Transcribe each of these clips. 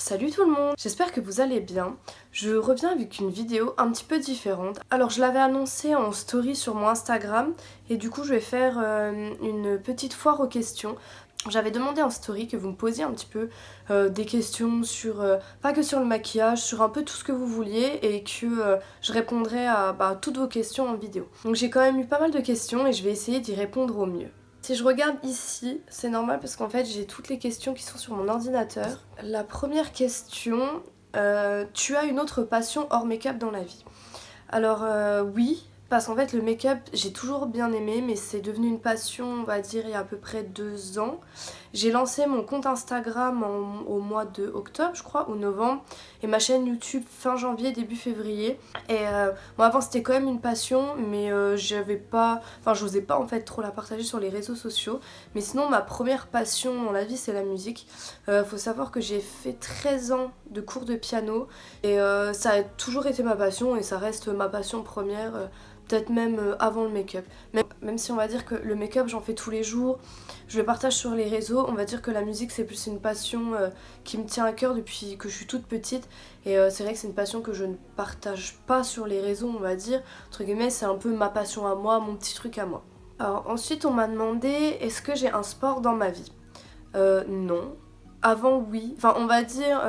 Salut tout le monde, j'espère que vous allez bien. Je reviens avec une vidéo un petit peu différente. Alors je l'avais annoncé en story sur mon Instagram et du coup je vais faire une petite foire aux questions. J'avais demandé en story que vous me posiez un petit peu des questions sur, pas que sur le maquillage, sur un peu tout ce que vous vouliez et que je répondrai à toutes vos questions en vidéo. Donc j'ai quand même eu pas mal de questions et je vais essayer d'y répondre au mieux. Si je regarde ici, c'est normal parce qu'en fait j'ai toutes les questions qui sont sur mon ordinateur. La première question, tu as une autre passion hors make-up dans la vie? Alors oui, parce qu'en fait le make-up j'ai toujours bien aimé mais c'est devenu une passion on va dire il y a à peu près 2 ans. J'ai lancé mon compte Instagram au mois de octobre je crois, ou novembre, et ma chaîne YouTube fin janvier, début février. Et bon avant c'était quand même une passion mais j'osais pas en fait trop la partager sur les réseaux sociaux. Mais sinon ma première passion dans la vie c'est la musique. Faut savoir que j'ai fait 13 ans de cours de piano et ça a toujours été ma passion et ça reste ma passion première, peut-être même avant le make-up. Même si on va dire que le make-up j'en fais tous les jours, je le partage sur les réseaux, on va dire que la musique c'est plus une passion qui me tient à cœur depuis que je suis toute petite. Et c'est vrai que c'est une passion que je ne partage pas sur les réseaux, on va dire. Entre guillemets, c'est un peu ma passion à moi, mon petit truc à moi. Alors ensuite on m'a demandé est-ce que j'ai un sport dans ma vie? Non. Avant oui. Enfin on va dire...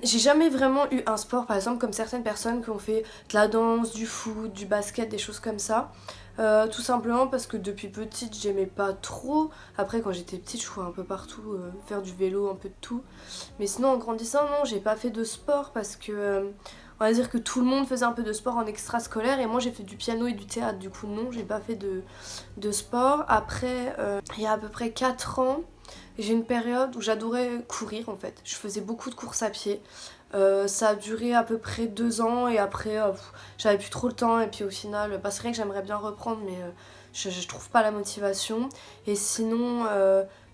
j'ai jamais vraiment eu un sport par exemple comme certaines personnes qui ont fait de la danse, du foot, du basket, des choses comme ça. Tout simplement parce que depuis petite j'aimais pas trop. Après quand j'étais petite je courais un peu partout, faire du vélo, un peu de tout. Mais sinon en grandissant non, j'ai pas fait de sport parce que on va dire que tout le monde faisait un peu de sport en extrascolaire et moi j'ai fait du piano et du théâtre. Du coup non, j'ai pas fait de sport. Après il y a à peu près 4 ans, j'ai une période où j'adorais courir en fait. Je faisais beaucoup de courses à pied. Ça a duré à peu près 2 ans et après j'avais plus trop le temps et puis au final c'est vrai que j'aimerais bien reprendre mais je trouve pas la motivation. Et sinon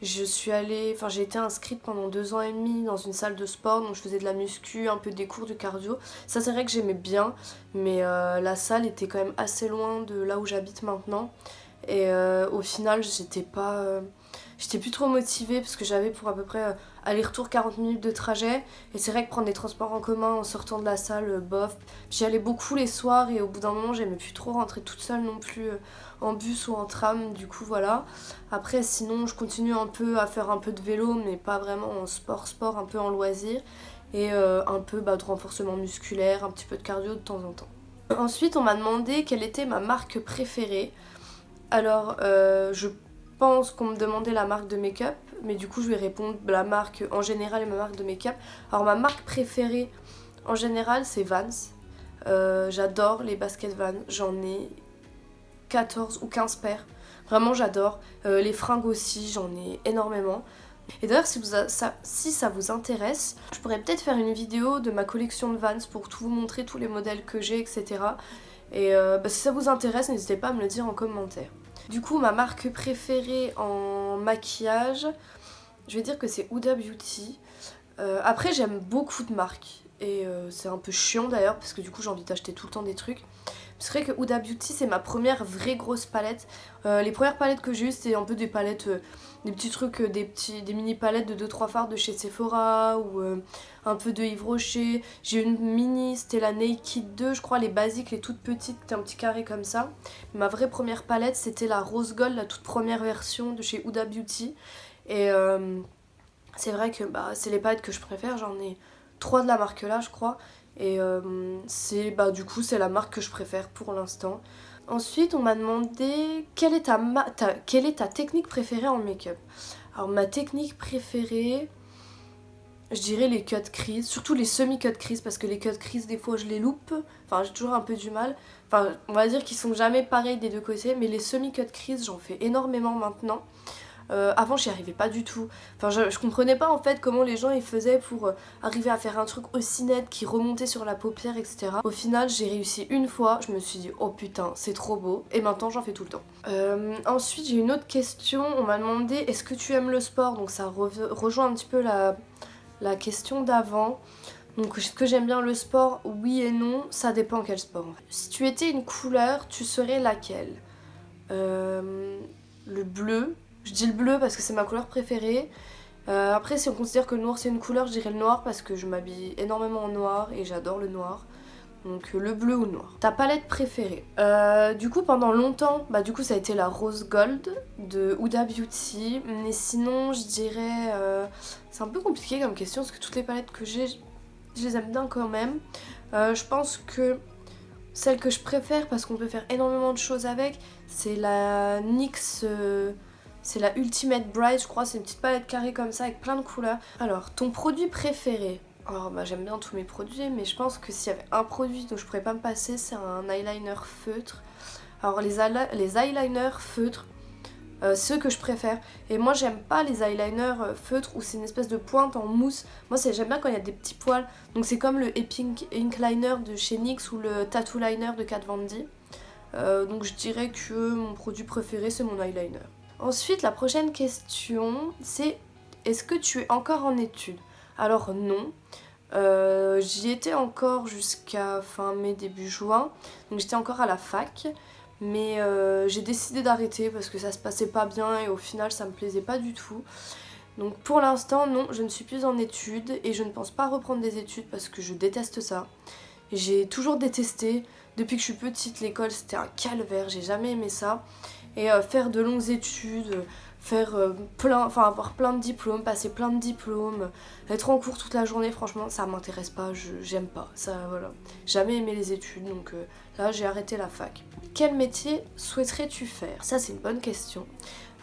j'ai été inscrite pendant 2 ans et demi dans une salle de sport, donc je faisais de la muscu, un peu des cours de cardio. Ça c'est vrai que j'aimais bien mais la salle était quand même assez loin de là où j'habite maintenant. Et au final j'étais plus trop motivée parce que j'avais pour à peu près aller-retour 40 minutes de trajet. Et c'est vrai que prendre des transports en commun en sortant de la salle, bof. J'y allais beaucoup les soirs et au bout d'un moment j'aimais plus trop rentrer toute seule non plus en bus ou en tram. Du coup voilà. Après sinon je continue un peu à faire un peu de vélo mais pas vraiment en sport, un peu en loisir. Et un peu de renforcement musculaire, un petit peu de cardio de temps en temps. Ensuite on m'a demandé quelle était ma marque préférée. Alors, je pense qu'on me demandait la marque de make-up, mais du coup, je vais répondre la marque en général et ma marque de make-up. Alors, ma marque préférée en général, c'est Vans. J'adore les baskets Vans, j'en ai 14 ou 15 paires. Vraiment, j'adore. Les fringues aussi, j'en ai énormément. Et d'ailleurs, si ça vous intéresse, je pourrais peut-être faire une vidéo de ma collection de Vans pour tout vous montrer, tous les modèles que j'ai, etc. Et si ça vous intéresse, n'hésitez pas à me le dire en commentaire. Du coup, ma marque préférée en maquillage, je vais dire que c'est Huda Beauty. Après, j'aime beaucoup de marques. Et c'est un peu chiant d'ailleurs, parce que du coup, j'ai envie d'acheter tout le temps des trucs. C'est vrai que Huda Beauty, c'est ma première vraie grosse palette. Les premières palettes que j'ai eues, c'était un peu des palettes, des petits trucs, des mini palettes de 2-3 fards de chez Sephora ou un peu de Yves Rocher. J'ai eu une mini, c'était la Naked 2, je crois, les basiques, les toutes petites, un petit carré comme ça. Ma vraie première palette, c'était la Rose Gold, la toute première version de chez Huda Beauty. Et c'est vrai que c'est les palettes que je préfère, j'en ai 3 de la marque là, je crois. Et du coup c'est la marque que je préfère pour l'instant. Ensuite on m'a demandé quelle est ta technique préférée en make-up. Alors ma technique préférée, je dirais les cut crease, surtout les semi-cut crease parce que les cut crease des fois je les loupe, enfin j'ai toujours un peu du mal. Enfin on va dire qu'ils sont jamais pareils des deux côtés, mais les semi-cut crease j'en fais énormément maintenant. Avant j'y arrivais pas du tout. Enfin je comprenais pas en fait comment les gens ils faisaient pour arriver à faire un truc aussi net qui remontait sur la paupière, etc. Au final j'ai réussi une fois, je me suis dit oh putain c'est trop beau et maintenant j'en fais tout le temps. Ensuite j'ai une autre question, on m'a demandé est-ce que tu aimes le sport, donc ça rejoint un petit peu la question d'avant. Donc est-ce que j'aime bien le sport? Oui et non, ça dépend quel sport. Si tu étais une couleur, tu serais laquelle? Le bleu. Je dis le bleu parce que c'est ma couleur préférée. Après si on considère que le noir c'est une couleur, je dirais le noir parce que je m'habille énormément en noir et j'adore le noir. Donc le bleu ou le noir. Ta palette préférée? Du coup pendant longtemps, du coup ça a été la Rose Gold de Huda Beauty. Mais sinon je dirais... c'est un peu compliqué comme question parce que toutes les palettes que j'ai, je les aime bien quand même. Je pense que celle que je préfère parce qu'on peut faire énormément de choses avec, c'est la NYX... c'est la Ultimate Bright, je crois, c'est une petite palette carrée comme ça avec plein de couleurs. Alors, ton produit préféré? Alors j'aime bien tous mes produits, mais je pense que s'il y avait un produit dont je pourrais pas me passer, c'est un eyeliner feutre. Alors les eyeliners feutres, ceux que je préfère. Et moi j'aime pas les eyeliners feutres où c'est une espèce de pointe en mousse. Moi j'aime bien quand il y a des petits poils. Donc c'est comme le Epic Ink Liner de chez NYX ou le Tattoo Liner de Kat Von D. Donc je dirais que mon produit préféré c'est mon eyeliner. Ensuite la prochaine question c'est: est-ce que tu es encore en études? Alors non, j'y étais encore jusqu'à fin mai, début juin, donc j'étais encore à la fac, mais j'ai décidé d'arrêter parce que ça se passait pas bien et au final ça me plaisait pas du tout. Donc pour l'instant non, je ne suis plus en études et je ne pense pas reprendre des études parce que je déteste ça. J'ai toujours détesté, depuis que je suis petite l'école c'était un calvaire, j'ai jamais aimé ça. Et faire de longues études, avoir plein de diplômes, passer plein de diplômes, être en cours toute la journée, franchement ça m'intéresse pas, j'aime pas, ça voilà. Jamais aimé les études, donc là j'ai arrêté la fac. Quel métier souhaiterais-tu faire? Ça c'est une bonne question.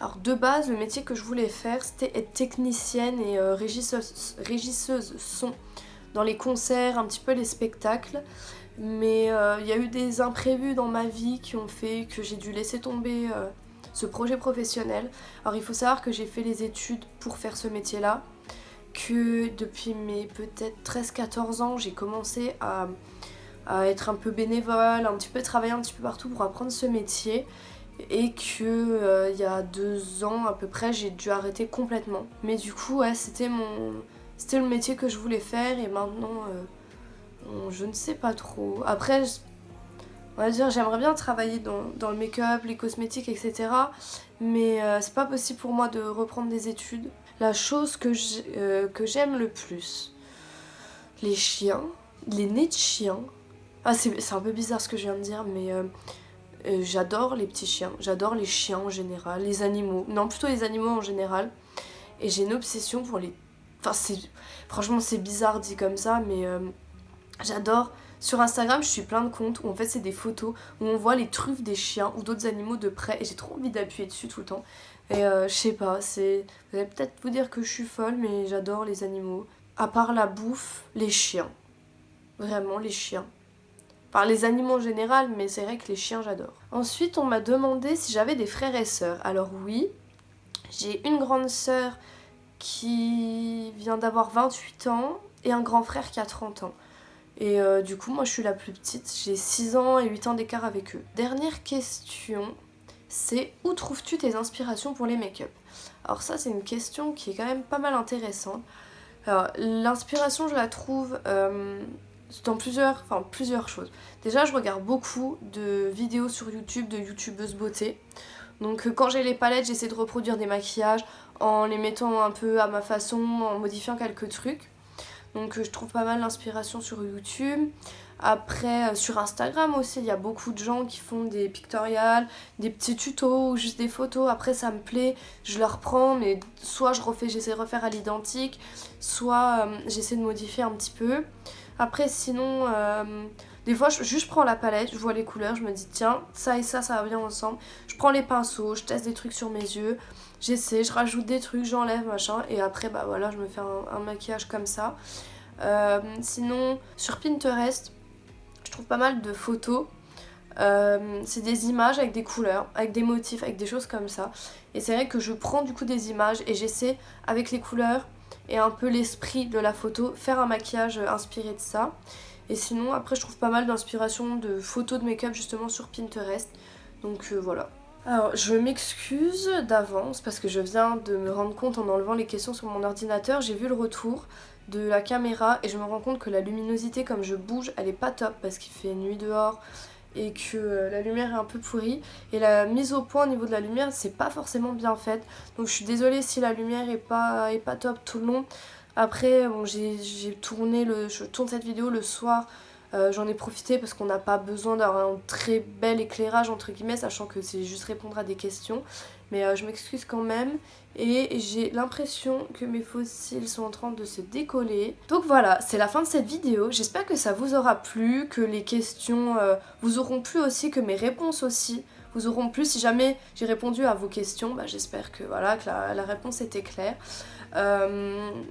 Alors de base le métier que je voulais faire c'était être technicienne et régisseuse son dans les concerts, un petit peu les spectacles. Mais il y a eu des imprévus dans ma vie qui ont fait que j'ai dû laisser tomber ce projet professionnel. Alors il faut savoir que j'ai fait les études pour faire ce métier-là, que depuis mes peut-être 13-14 ans, j'ai commencé à être un peu bénévole, un petit peu travailler un petit peu partout pour apprendre ce métier. Et que il y a 2 ans à peu près, j'ai dû arrêter complètement. Mais du coup, ouais, c'était le métier que je voulais faire et maintenant... je ne sais pas trop. Après, on va dire, j'aimerais bien travailler dans le make-up, les cosmétiques, etc. Mais c'est pas possible pour moi de reprendre des études. La chose que j'aime le plus, les chiens, les nez de chiens. Ah, c'est un peu bizarre ce que je viens de dire, mais j'adore les petits chiens. J'adore les chiens en général, les animaux. Non, plutôt les animaux en général. Et j'ai une obsession pour les... franchement, c'est bizarre dit comme ça, mais... j'adore. Sur Instagram, je suis plein de comptes où en fait c'est des photos où on voit les truffes des chiens ou d'autres animaux de près et j'ai trop envie d'appuyer dessus tout le temps. Et je sais pas, vous allez peut-être vous dire que je suis folle, mais j'adore les animaux. À part la bouffe, les chiens. Vraiment les chiens. Enfin les animaux en général, mais c'est vrai que les chiens j'adore. Ensuite on m'a demandé si j'avais des frères et sœurs. Alors oui, j'ai une grande sœur qui vient d'avoir 28 ans et un grand frère qui a 30 ans. Et du coup, moi je suis la plus petite, j'ai 6 ans et 8 ans d'écart avec eux. Dernière question, c'est où trouves-tu tes inspirations pour les make-up? Alors ça, c'est une question qui est quand même pas mal intéressante. Alors l'inspiration, je la trouve dans plusieurs choses. Déjà, je regarde beaucoup de vidéos sur YouTube de youtubeuses beauté. Donc quand j'ai les palettes, j'essaie de reproduire des maquillages en les mettant un peu à ma façon, en modifiant quelques trucs. Donc je trouve pas mal d'inspiration sur YouTube. Après sur Instagram aussi, il y a beaucoup de gens qui font des pictorials, des petits tutos ou juste des photos. Après ça me plaît, je le reprends, mais soit j'essaie de refaire à l'identique, soit j'essaie de modifier un petit peu. Après sinon, des fois je prends la palette, je vois les couleurs, je me dis tiens, ça et ça va bien ensemble. Je prends les pinceaux, je teste des trucs sur mes yeux. J'essaie, je rajoute des trucs, j'enlève, machin, et après voilà, je me fais un maquillage comme ça. Sinon, sur Pinterest, je trouve pas mal de photos. C'est des images avec des couleurs, avec des motifs, avec des choses comme ça. Et c'est vrai que je prends du coup des images et j'essaie, avec les couleurs et un peu l'esprit de la photo, faire un maquillage inspiré de ça. Et sinon, après, je trouve pas mal d'inspiration de photos de make-up justement sur Pinterest. Donc voilà. Alors, je m'excuse d'avance parce que je viens de me rendre compte en enlevant les questions sur mon ordinateur, j'ai vu le retour de la caméra et je me rends compte que la luminosité, comme je bouge, elle est pas top parce qu'il fait nuit dehors et que la lumière est un peu pourrie. Et la mise au point au niveau de la lumière, c'est pas forcément bien faite. Donc je suis désolée si la lumière est pas top tout le long. Après, bon, je tourne cette vidéo le soir. J'en ai profité parce qu'on n'a pas besoin d'avoir un très bel éclairage entre guillemets, sachant que c'est juste répondre à des questions. Mais je m'excuse quand même. Et j'ai l'impression que mes fossiles sont en train de se décoller. Donc voilà, c'est la fin de cette vidéo. J'espère que ça vous aura plu, que les questions vous auront plu aussi, que mes réponses aussi vous auront plu. Si jamais j'ai répondu à vos questions, bah, j'espère que, voilà, que la réponse était claire.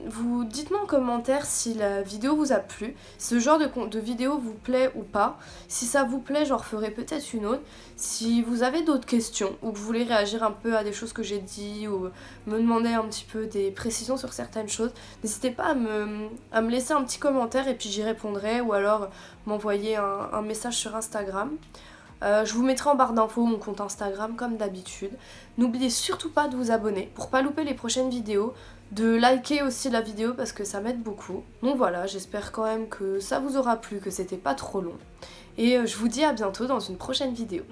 Vous dites-moi en commentaire si la vidéo vous a plu, si ce genre de vidéo vous plaît ou pas. Si ça vous plaît, j'en referai peut-être une autre. Si vous avez d'autres questions ou que vous voulez réagir un peu à des choses que j'ai dit ou me demander un petit peu des précisions sur certaines choses, n'hésitez pas à me laisser un petit commentaire et puis j'y répondrai, ou alors m'envoyer un message sur Instagram. Je vous mettrai en barre d'infos mon compte Instagram comme d'habitude. N'oubliez surtout pas de vous abonner pour pas louper les prochaines vidéos, de liker aussi la vidéo parce que ça m'aide beaucoup. Donc voilà, j'espère quand même que ça vous aura plu, que c'était pas trop long. Et je vous dis à bientôt dans une prochaine vidéo.